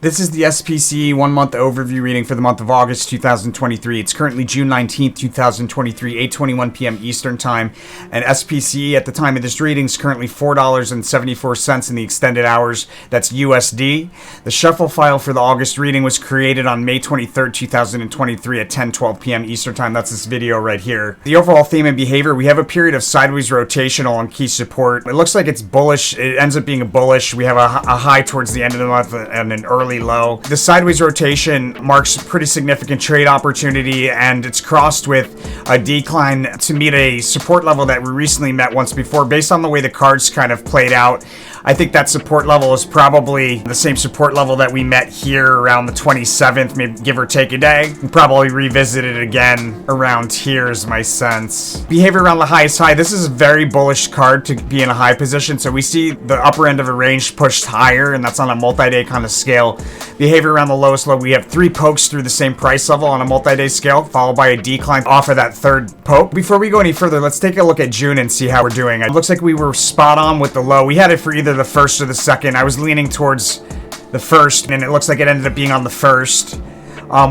This is the SPC 1-month overview reading for the month of August 2023. It's currently June 19th, 2023, 8:21 p.m. Eastern Time. And SPC at the time of this reading is currently $4.74 in the extended hours. That's USD. The shuffle file for the August reading was created on May 23rd, 2023 at 10:12 p.m. Eastern Time. That's this video right here. The overall theme and behavior, we have a period of sideways rotational on key support. It looks like it's bullish. It ends up being a bullish. We have a high towards the end of the month and an early low. The sideways rotation marks a pretty significant trade opportunity, and it's crossed with a decline to meet a support level that we recently met once before. Based on the way the cards kind of played out, I think that support level is probably the same support level that we met here around the 27th, maybe give or take a day. We'll probably revisit it again around here is my sense. Behavior around the highest high. This is a very bullish card to be in a high position. So we see the upper end of a range pushed higher, and that's on a multi-day kind of scale. Behavior around the lowest low. We have 3 pokes through the same price level on a multi-day scale, followed by a decline off of that third poke. Before we go any further, let's take a look at June and see how we're doing. It looks like we were spot on with the low. We had it for either the first or the second. I was leaning towards the first, and it looks like it ended up being on the first.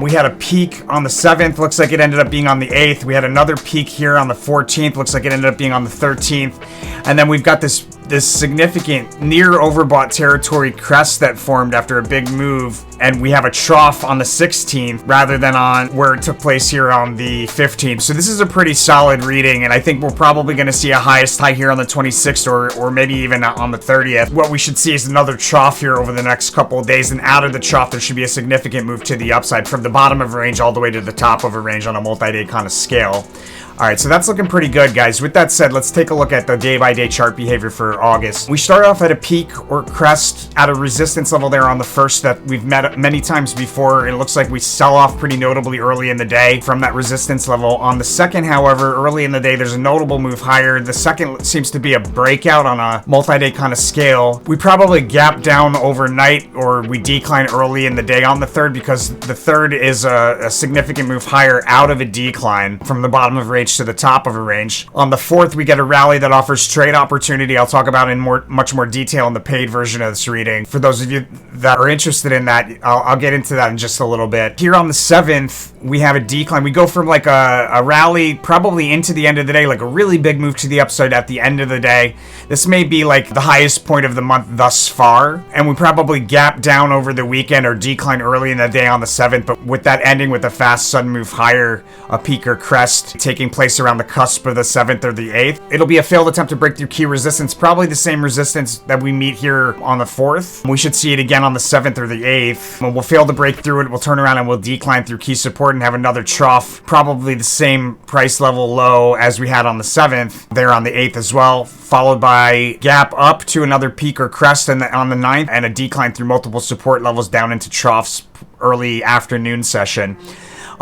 We had a peak on the 7th. Looks like it ended up being on the 8th. We had another peak here on the 14th. Looks like it ended up being on the 13th. And then we've got this significant near overbought territory crest that formed after a big move, and we have a trough on the 16th rather than on where it took place here on the 15th. So this is a pretty solid reading, and I think we're probably going to see a highest high here on the 26th or maybe even on the 30th. What we should see is another trough here over the next couple of days, and out of the trough there should be a significant move to the upside from the bottom of a range all the way to the top of a range on a multi-day kind of scale. Alright, so that's looking pretty good, guys. With that said, let's take a look at the day-by-day chart behavior for August. We start off at a peak or crest at a resistance level there on the 1st that we've met many times before. It looks like we sell off pretty notably early in the day from that resistance level. On the 2nd, however, early in the day, there's a notable move higher. The 2nd seems to be a breakout on a multi-day kind of scale. We probably gap down overnight, or we decline early in the day on the 3rd, because the 3rd is a significant move higher out of a decline from the bottom of range to the top of a range. On the 4th, we get a rally that offers trade opportunity. I'll talk about in much more detail in the paid version of this reading. For those of you that are interested in that, I'll get into that in just a little bit. Here on the 7th, we have a decline. We go from like a rally probably into the end of the day, like a really big move to the upside at the end of the day. This may be like the highest point of the month thus far, and we probably gap down over the weekend or decline early in the day on the 7th, but with that ending with a fast sudden move higher, a peak or crest taking place around the cusp of the 7th or the 8th. It'll be a failed attempt to break through key resistance, probably the same resistance that we meet here on the 4th. We should see it again on the 7th or the 8th. We'll fail to break through it, we'll turn around and we'll decline through key support and have another trough, probably the same price level low as we had on the 7th, there on the 8th as well, followed by gap up to another peak or crest on the 9th, and a decline through multiple support levels down into troughs early afternoon session.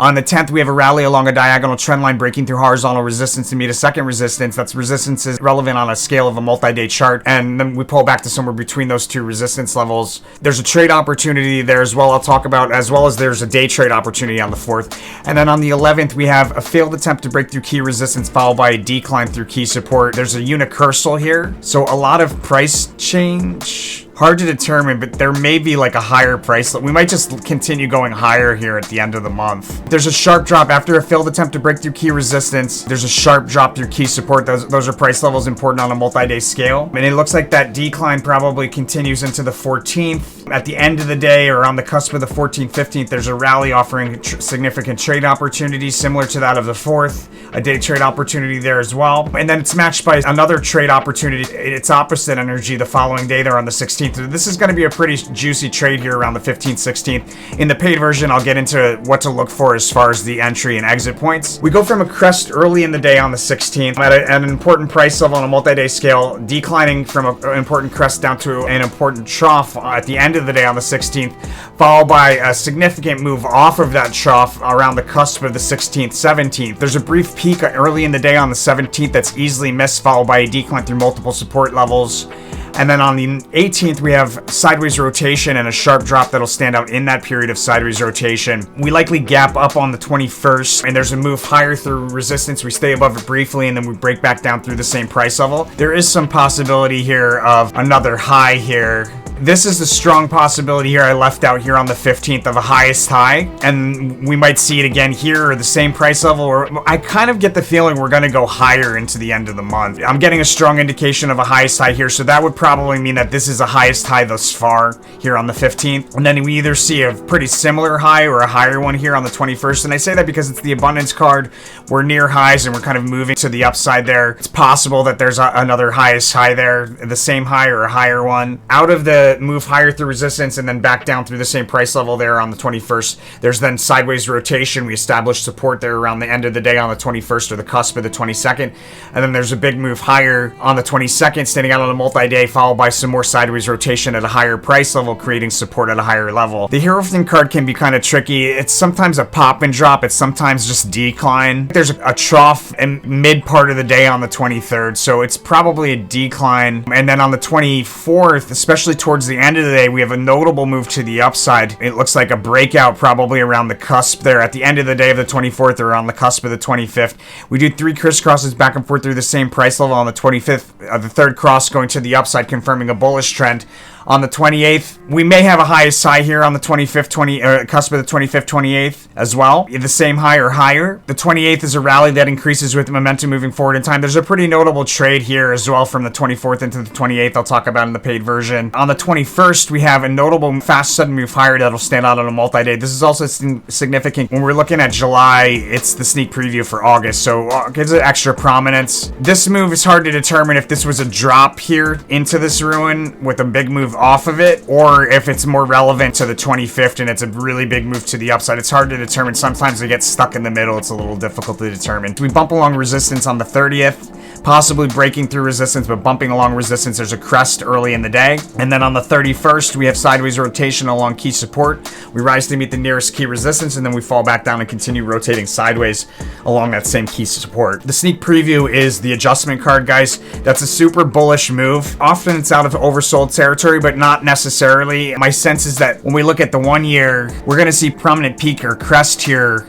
On the 10th, we have a rally along a diagonal trend line breaking through horizontal resistance to meet a second resistance. That's resistance is relevant on a scale of a multi-day chart, and then we pull back to somewhere between those two resistance levels. There's a trade opportunity there as well I'll talk about, as well as there's a day trade opportunity on the 4th. And then on the 11th, we have a failed attempt to break through key resistance followed by a decline through key support. There's a unicursal here, so a lot of price change. Hard to determine, but there may be like a higher price. We might just continue going higher here at the end of the month. There's a sharp drop after a failed attempt to break through key resistance. There's a sharp drop through key support. Those are price levels important on a multi-day scale. And it looks like that decline probably continues into the 14th. At the end of the day, or on the cusp of the 14th, 15th, there's a rally offering significant trade opportunities similar to that of the 4th. A day trade opportunity there as well. And then it's matched by another trade opportunity. It's opposite energy the following day there on the 16th. This is going to be a pretty juicy trade here around the 15th, 16th. In the paid version, I'll get into what to look for as far as the entry and exit points. We go from a crest early in the day on the 16th at an important price level on a multi-day scale, declining from an important crest down to an important trough at the end of the day on the 16th, followed by a significant move off of that trough around the cusp of the 16th, 17th. There's a brief peak early in the day on the 17th that's easily missed, followed by a decline through multiple support levels. And then on the 18th, we have sideways rotation and a sharp drop that'll stand out in that period of sideways rotation. We likely gap up on the 21st, and there's a move higher through resistance. We stay above it briefly, and then we break back down through the same price level. There is some possibility here of another high here This is the strong possibility here I left out here on the 15th of a highest high, and we might see it again here or the same price level, or I kind of get the feeling we're going to go higher into the end of the month. I'm getting a strong indication of a highest high here, so that would probably mean that this is a highest high thus far here on the 15th, and then we either see a pretty similar high or a higher one here on the 21st, and I say that because it's the abundance card. We're near highs and we're kind of moving to the upside there. It's possible that there's another highest high there, the same high or a higher one. Out of the move higher through resistance and then back down through the same price level there on the 21st, there's then sideways rotation. We established support there around the end of the day on the 21st or the cusp of the 22nd, and then there's a big move higher on the 22nd, standing out on a multi-day, followed by some more sideways rotation at a higher price level, creating support at a higher level. The Hierophant card can be kind of tricky. It's sometimes a pop and drop. It's sometimes just decline. There's a trough in mid part of the day on the 23rd, so it's probably a decline. And then on the 24th, especially towards the end of the day, we have a notable move to the upside. It looks like a breakout probably around the cusp there at the end of the day of the 24th or on the cusp of the 25th. We do 3 crisscrosses back and forth through the same price level on the 25th, the third cross going to the upside, confirming a bullish trend. On the 28th, we may have a highest high here on the 25th, cusp of the 25th, 28th as well. The same high or higher. The 28th is a rally that increases with momentum moving forward in time. There's a pretty notable trade here as well from the 24th into the 28th. I'll talk about in the paid version. On the 21st, we have a notable fast sudden move higher that'll stand out on a multi-day. This is also significant when we're looking at July. It's the sneak preview for August, so it gives it extra prominence. This move is hard to determine if this was a drop here into this ruin with a big move off of it, or if it's more relevant to the 25th and it's a really big move to the upside. It's hard to determine. Sometimes they get stuck in the middle. It's a little difficult to determine. We bump along resistance on the 30th, possibly breaking through resistance, but bumping along resistance. There's a crest early in the day. And then on the 31st, we have sideways rotation along key support. We rise to meet the nearest key resistance, and then we fall back down and continue rotating sideways along that same key support. The sneak preview is the adjustment card, guys. That's a super bullish move. Often it's out of oversold territory, but not necessarily. My sense is that when we look at the 1 year, we're going to see prominent peak or crest here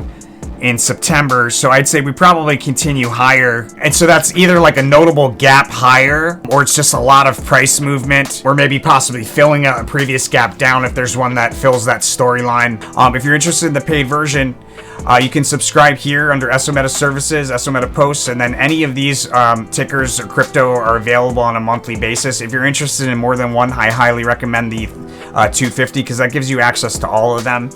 in September, so I'd say we probably continue higher. And so that's either like a notable gap higher, or it's just a lot of price movement, or maybe possibly filling a previous gap down if there's one that fills that storyline. If you're interested in the paid version, you can subscribe here under SOMeta Services, SOMeta Posts, and then any of these tickers or crypto are available on a monthly basis. If you're interested in more than one, I highly recommend the 250 because that gives you access to all of them.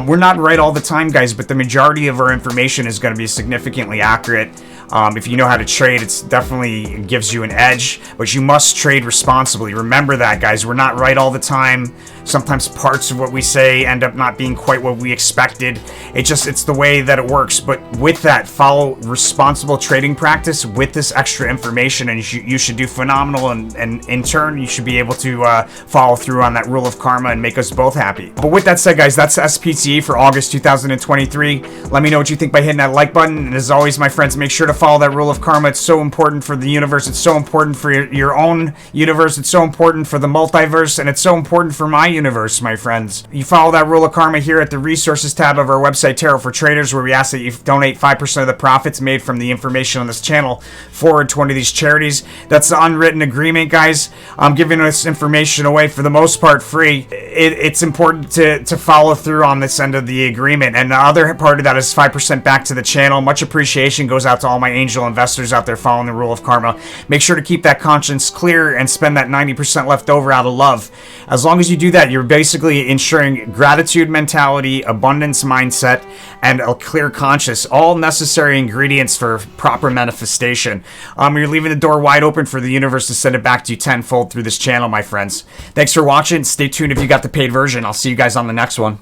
We're not right all the time, guys, but the majority of our information is going to be significantly accurate. If you know how to trade, it definitely gives you an edge, but you must trade responsibly. Remember that, guys. We're not right all the time. Sometimes parts of what we say end up not being quite what we expected. It's the way that it works. But with that, follow responsible trading practice with this extra information, and you should do phenomenal. And in turn, you should be able to follow through on that rule of karma and make us both happy. But with that said, guys, that's SPCE for August 2023. Let me know what you think by hitting that like button. And as always, my friends, make sure to follow that rule of karma. It's so important for the universe. It's so important for your own universe. It's so important for the multiverse, and it's so important for my universe, my friends. You follow that rule of karma here at the resources tab of our website, Tarot for Traders, where we ask that you donate 5% of the profits made from the information on this channel forward to one of these charities. That's the unwritten agreement, guys. I'm giving this information away for the most part free. It's important to follow through on this end of the agreement, and the other part of that is 5% back to the channel. Much appreciation goes out to all my angel investors out there following the rule of karma. Make sure to keep that conscience clear and spend that 90% left over out of love. As long as you do that, you're basically ensuring gratitude mentality, abundance mindset, and a clear conscience, all necessary ingredients for proper manifestation. You're leaving the door wide open for the universe to send it back to you tenfold through this channel, my friends. Thanks for watching. Stay tuned if you got the paid version. I'll see you guys on the next one.